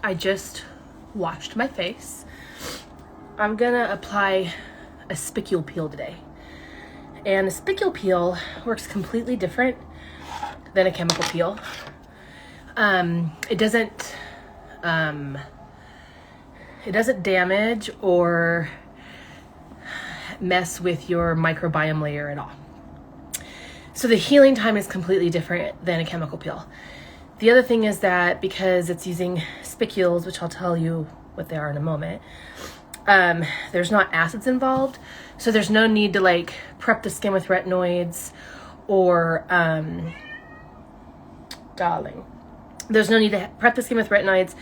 I just washed my face. I'm gonna apply a Spicule peel today. And a Spicule peel works completely different than a chemical peel. It doesn't damage or mess with your microbiome layer at all. So the healing time is completely different than a chemical peel. The other thing is that because it's using spicules, which I'll tell you what they are in a moment, there's not acids involved. So there's no need to like prep the skin with retinoids or, there's no need to prep the skin with retinoids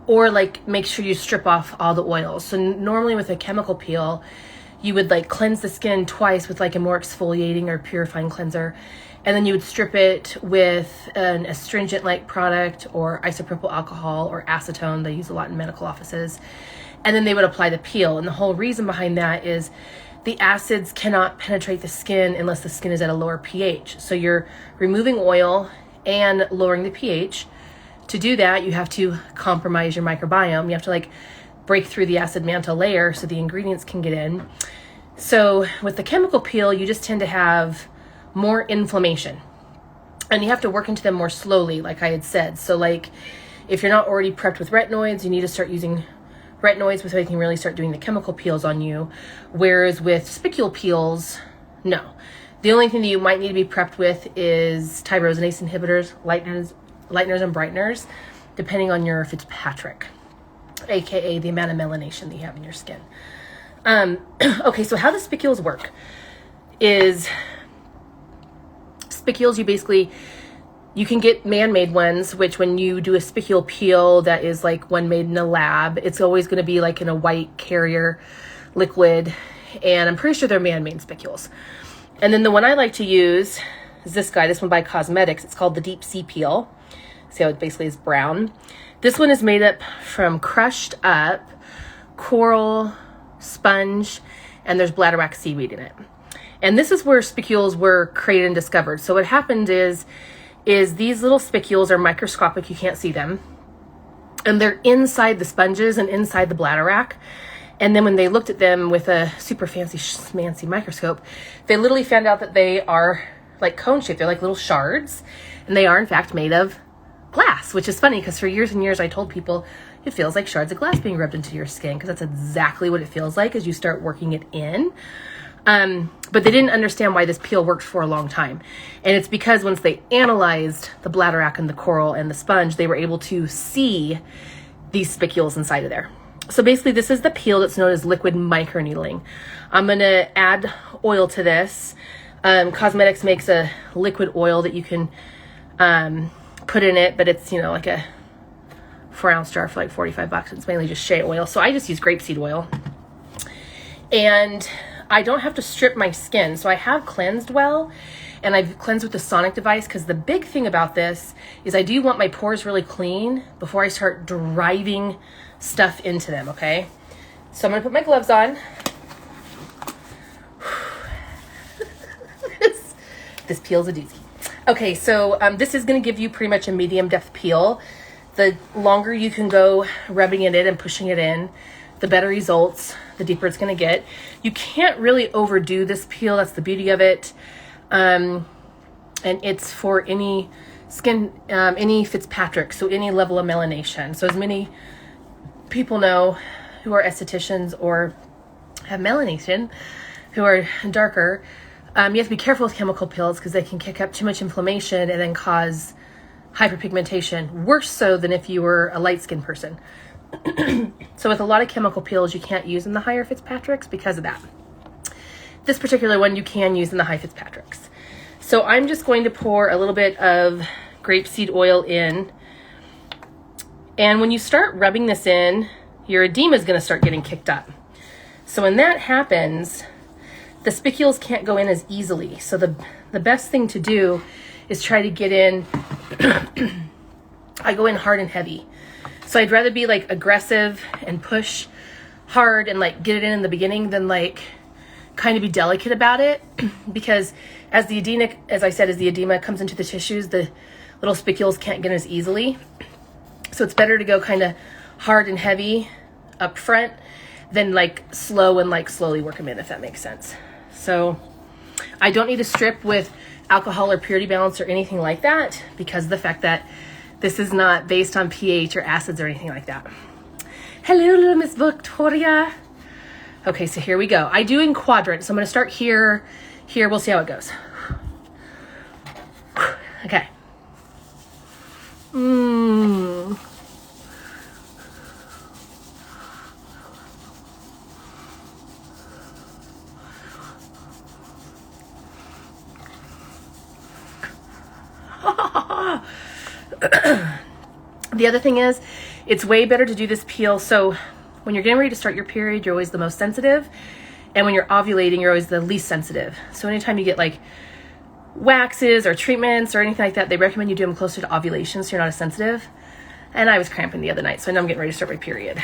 or like make sure you strip off all the oils. So normally with a chemical peel, you would like cleanse the skin twice with like a more exfoliating or purifying cleanser. And then you would strip it with an astringent like product or isopropyl alcohol or acetone. They use a lot in medical offices. And then they would apply the peel. And the whole reason behind that is the acids cannot penetrate the skin unless the skin is at a lower pH. So you're removing oil and lowering the pH. To do that, you have to compromise your microbiome. You have to like break through the acid mantle layer so the ingredients can get in. So with the chemical peel, you just tend to have more inflammation. And you have to work into them more slowly, like I had said. So like if you're not already prepped with retinoids, you need to start using retinoids before they can really start doing the chemical peels on you. Whereas with spicule peels, no. The only thing that you might need to be prepped with is tyrosinase inhibitors, lighteners and brighteners, depending on your Fitzpatrick, aka the amount of melanation that you have in your skin. Okay, so how the spicules work is spicules, you can get man-made ones, which when you do a spicule peel that is like one made in a lab, it's always going to be like in a white carrier liquid, and I'm pretty sure they're man-made spicules. And then the one I like to use is this one by Cosmetics. It's called the Deep Sea Peel. See how it basically is brown? This one is made up from crushed up coral, sponge, and there's bladderwrack seaweed in it. And this is where spicules were created and discovered. So what happened is these little spicules are microscopic, you can't see them. And they're inside the sponges and inside the bladderwrack. And then when they looked at them with a super fancy schmancy microscope, they literally found out that they are like cone shaped. They're like little shards. And they are in fact made of glass, which is funny because for years and years I told people it feels like shards of glass being rubbed into your skin, because that's exactly what it feels like as you start working it in. But they didn't understand why this peel worked for a long time. And it's because once they analyzed the bladderwrack and the coral and the sponge, they were able to see these spicules inside of there. So basically this is the peel that's known as liquid microneedling. I'm going to add oil to this. Cosmetics makes a liquid oil that you can put in it, but it's, like a 4-ounce jar for like $45. It's mainly just shea oil. So I just use grapeseed oil. And I don't have to strip my skin. So I have cleansed well, and I've cleansed with the sonic device, because the big thing about this is I do want my pores really clean before I start driving stuff into them, okay? So I'm gonna put my gloves on. This peel's a doozy. Okay, so this is gonna give you pretty much a medium depth peel. The longer you can go rubbing it in and pushing it in, the better results, the deeper it's going to get. You can't really overdo this peel. That's the beauty of it. And it's for any skin, any Fitzpatrick, so any level of melanation. So as many people know who are estheticians or have melanation, who are darker, you have to be careful with chemical peels because they can kick up too much inflammation and then cause hyperpigmentation, worse so than if you were a light-skinned person. So with a lot of chemical peels, you can't use in the higher Fitzpatricks because of that. This particular one you can use in the high Fitzpatricks. So I'm just going to pour a little bit of grapeseed oil in. And when you start rubbing this in, your edema is going to start getting kicked up. So when that happens, the spicules can't go in as easily. So the best thing to do is try to get in. I go in hard and heavy. So I'd rather be like aggressive and push hard and like get it in the beginning than like kind of be delicate about it, because as the edema comes into the tissues, the little spicules can't get in as easily. So it's better to go kind of hard and heavy up front, then like slow and like slowly work them in, if that makes sense. So I don't need to strip with alcohol or purity balance or anything like that, because of the fact that this is not based on pH or acids or anything like that. Hello, little Miss Victoria. Okay, so here we go. I do in quadrants. So I'm going to start here. Here, we'll see how it goes. Okay. The other thing is, it's way better to do this peel. So when you're getting ready to start your period, you're always the most sensitive. And when you're ovulating, you're always the least sensitive. So anytime you get like waxes or treatments or anything like that, they recommend you do them closer to ovulation so you're not as sensitive. And I was cramping the other night, so I know I'm getting ready to start my period.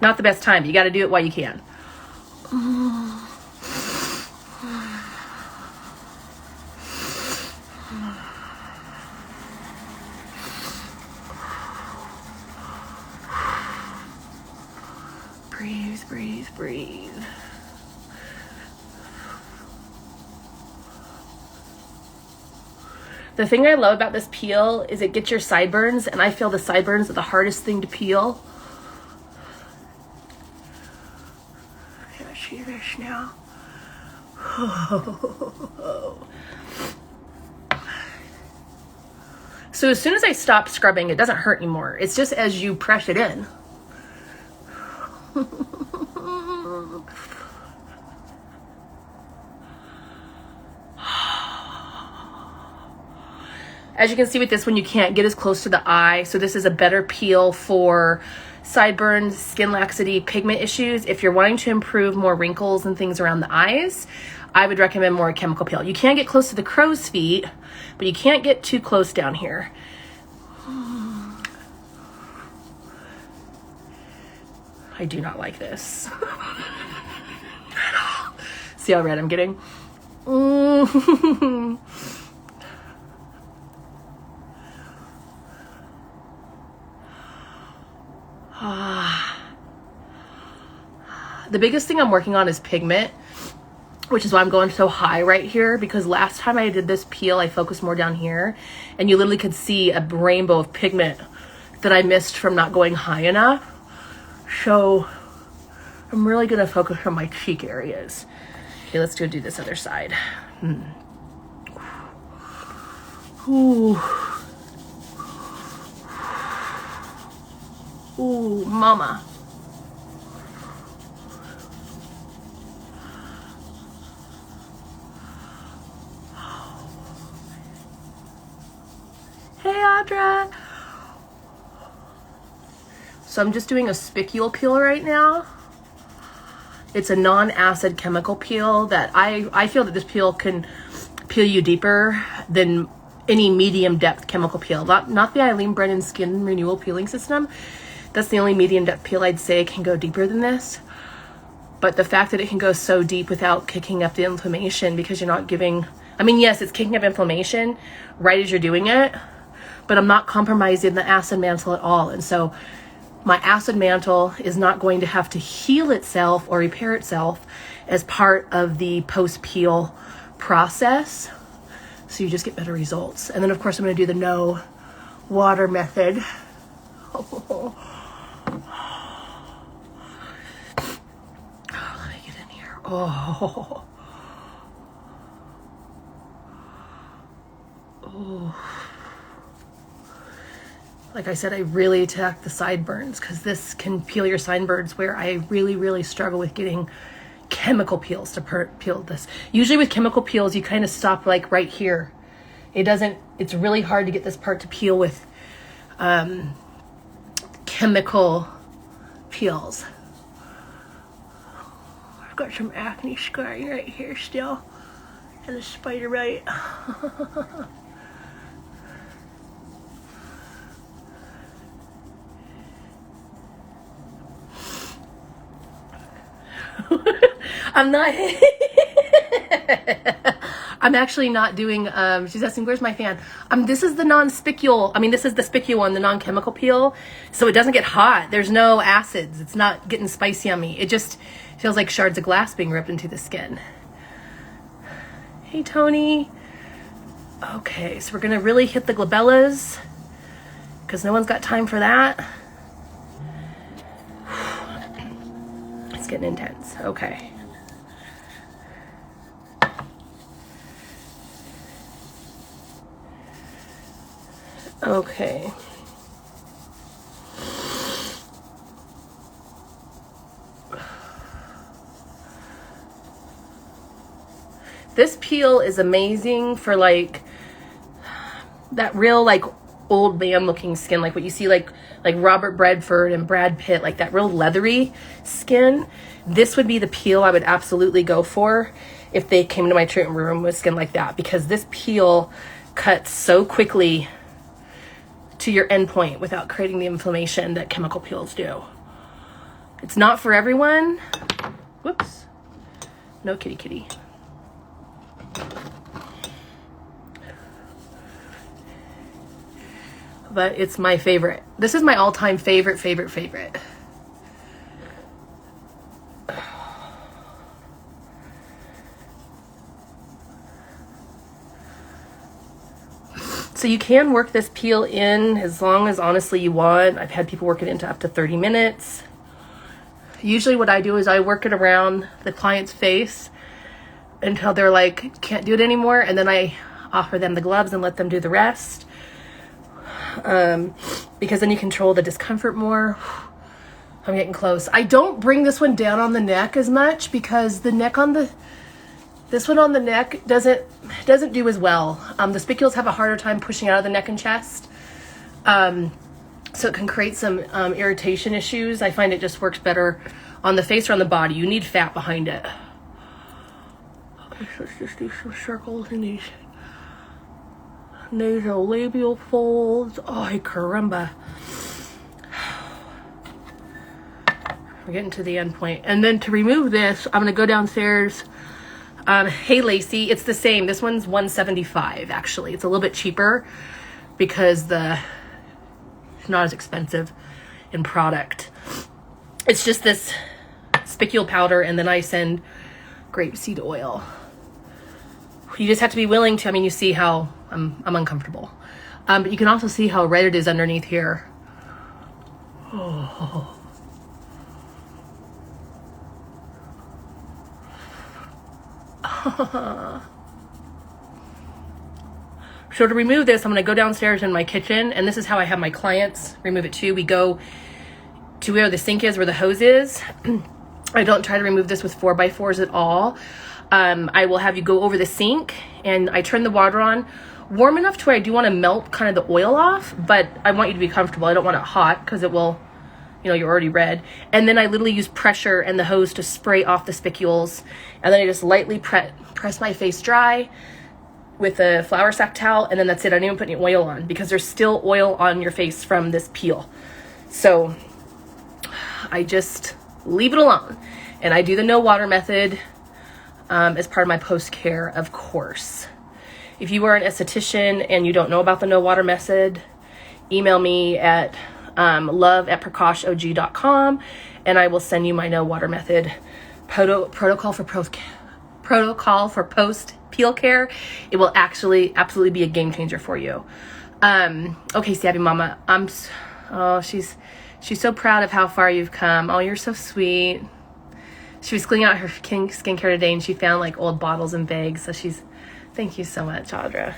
Not the best time, but you got to do it while you can. Breathe, breathe, breathe. The thing I love about this peel is it gets your sideburns, and I feel the sideburns are the hardest thing to peel. Can I see this now? So as soon as I stop scrubbing, it doesn't hurt anymore. It's just as you press it in. As you can see with this one, you can't get as close to the eye. So this is a better peel for sideburns, skin laxity, pigment issues. If you're wanting to improve more wrinkles and things around the eyes, I would recommend more chemical peel. You can get close to the crow's feet, but you can't get too close down here. I do not like this. See how red I'm getting? The biggest thing I'm working on is pigment, which is why I'm going so high right here, because last time I did this peel, I focused more down here, and you literally could see a rainbow of pigment that I missed from not going high enough. So I'm really going to focus on my cheek areas. Okay, let's do this other side. Ooh. Ooh, mama. Hey, Audra. So I'm just doing a Spicule peel right now. It's a non-acid chemical peel that I feel that this peel can peel you deeper than any medium depth chemical peel. Not the Eileen Brennan Skin Renewal Peeling System. That's the only medium depth peel I'd say can go deeper than this. But the fact that it can go so deep without kicking up the inflammation, because you're not giving, I mean, yes, it's kicking up inflammation right as you're doing it, but I'm not compromising the acid mantle at all. And so my acid mantle is not going to have to heal itself or repair itself as part of the post-peel process. So you just get better results. And then of course I'm going to do the no water method. Oh, let me get in here. Oh. Like I said, I really attack the sideburns because this can peel your sideburns, where I really, really struggle with getting chemical peels to peel this. Usually with chemical peels, you kind of stop like right here. It's really hard to get this part to peel with chemical peels. I've got some acne scarring right here still, and a spider bite. I'm not I'm actually not doing, she's asking, where's my fan? This is the non-spicule, this is the spicule one, the non-chemical peel. So it doesn't get hot. There's no acids. It's not getting spicy on me. It just feels like shards of glass being ripped into the skin. Hey, Tony. Okay, so we're gonna really hit the glabellas because no one's got time for that. It's getting intense. Okay. Okay. This peel is amazing for like that real like old man looking skin, like what you see like Robert Redford and Brad Pitt, like that real leathery skin. This would be the peel I would absolutely go for if they came to my treatment room with skin like that, because this peel cuts so quickly to your end point without creating the inflammation that chemical peels do. It's not for everyone. Whoops. No kitty kitty. But it's my favorite. This is my all-time favorite. So you can work this peel in as long as honestly you want. I've had people work it into up to 30 minutes. Usually what I do is I work it around the client's face until they're like, can't do it anymore. And then I offer them the gloves and let them do the rest. Because then you control the discomfort more. I'm getting close. I don't bring this one down on the neck as much because the neck on this one on the neck doesn't do as well. The spicules have a harder time pushing out of the neck and chest. So it can create some irritation issues. I find it just works better on the face or on the body. You need fat behind it. Okay, so let's just do some circles in these nasolabial folds. Ay, caramba. We're getting to the end point. And then to remove this, I'm going to go downstairs. Hey, Lacey, it's the same. This one's $175, actually. It's a little bit cheaper because it's not as expensive in product. It's just this spicule powder, and then I send grapeseed oil. You just have to be willing to, you see how I'm uncomfortable. But you can also see how red it is underneath here. Oh. So to remove this, I'm going to go downstairs in my kitchen, and this is how I have my clients remove it too. We go to where the sink is, where the hose is. I don't try to remove this with 4x4s at all. I will have you go over the sink, and I turn the water on warm enough to where I do want to melt kind of the oil off, but I want you to be comfortable. I don't want it hot because it will, you're already red. And then I literally use pressure and the hose to spray off the spicules, and then I just lightly press my face dry with a flour sack towel, and then that's it. I don't even put any oil on because there's still oil on your face from this peel. So I just leave it alone, and I do the no water method as part of my post-care, of course. If you are an esthetician and you don't know about the no water method, email me at love@prakashog.com, and I will send you my no water method protocol for post peel care. It will actually absolutely be a game changer for you. Okay, Sabby Mama, she's so proud of how far you've come. Oh, you're so sweet. She was cleaning out her skincare today, and she found like old bottles and bags. So thank you so much, Audra.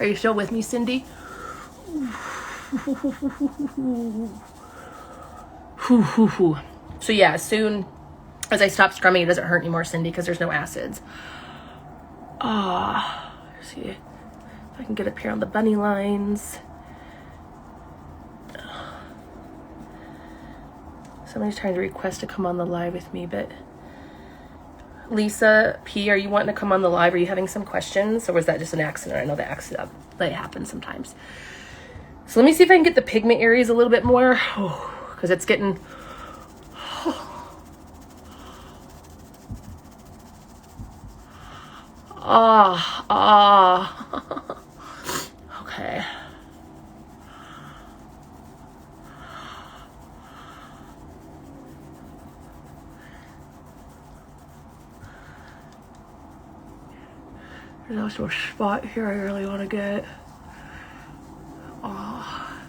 Are you still with me, Cindy? So yeah, as soon as I stop scrumming, it doesn't hurt anymore, Cindy, because there's no acids. See if I can get up here on the bunny lines. Somebody's trying to request to come on the live with me, but Lisa P, are you wanting to come on the live? Are you having some questions, or was that just an accident? I know that accident that happens sometimes. So let me see if I can get the pigment areas a little bit more, because it's getting Oh, oh. Okay. There's also a spot here I really want to get. Oh.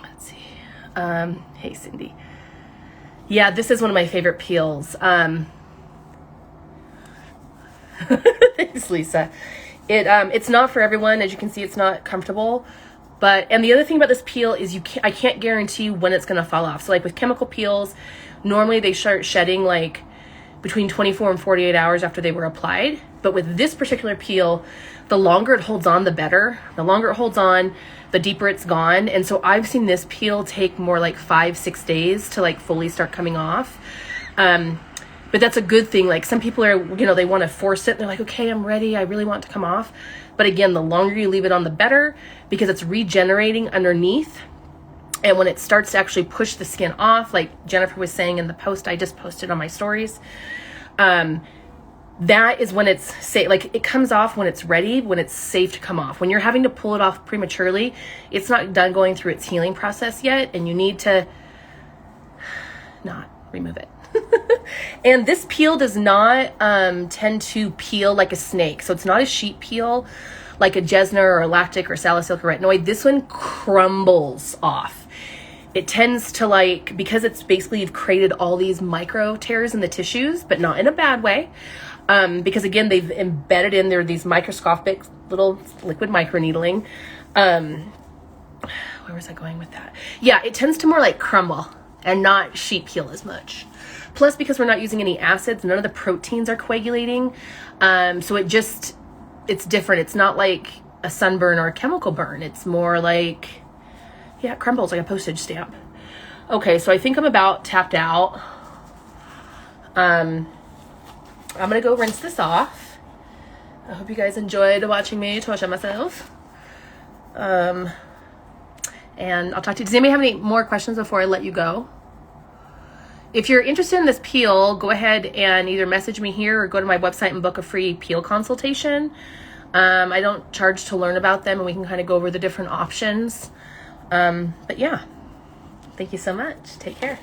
Let's see. Hey, Cindy. Yeah, this is one of my favorite peels. Thanks, Lisa. It's not for everyone. As you can see, it's not comfortable. And the other thing about this peel is I can't guarantee when it's going to fall off. So like with chemical peels, normally they start shedding like between 24 and 48 hours after they were applied. But with this particular peel, the longer it holds on, the better. The longer it holds on, the deeper it's gone. And so I've seen this peel take more like 5-6 days to like fully start coming off. But that's a good thing. Like some people are, they want to force it. They're like, okay, I'm ready. I really want it to come off. But again, the longer you leave it on, the better, because it's regenerating underneath. And when it starts to actually push the skin off, like Jennifer was saying in the post I just posted on my stories, that is when it's safe. Like it comes off when it's ready, when it's safe to come off. When you're having to pull it off prematurely, it's not done going through its healing process yet, and you need to not remove it. And this peel does not tend to peel like a snake. So it's not a sheet peel like a Jesner or a lactic or salicylic or retinoid. This one crumbles off. It tends to because it's basically you've created all these micro tears in the tissues, but not in a bad way. Because again, they've embedded in there these microscopic little liquid microneedling. Where was I going with that? Yeah, it tends to more like crumble and not sheet peel as much. Plus, because we're not using any acids, none of the proteins are coagulating. So it's different. It's not like a sunburn or a chemical burn. It's more like, yeah, it crumbles like a postage stamp. Okay, so I think I'm about tapped out. I'm going to go rinse this off. I hope you guys enjoyed watching me torture myself. And I'll talk to you. Does anybody have any more questions before I let you go? If you're interested in this peel, go ahead and either message me here or go to my website and book a free peel consultation. I don't charge to learn about them, and we can kind of go over the different options. But yeah, thank you so much. Take care.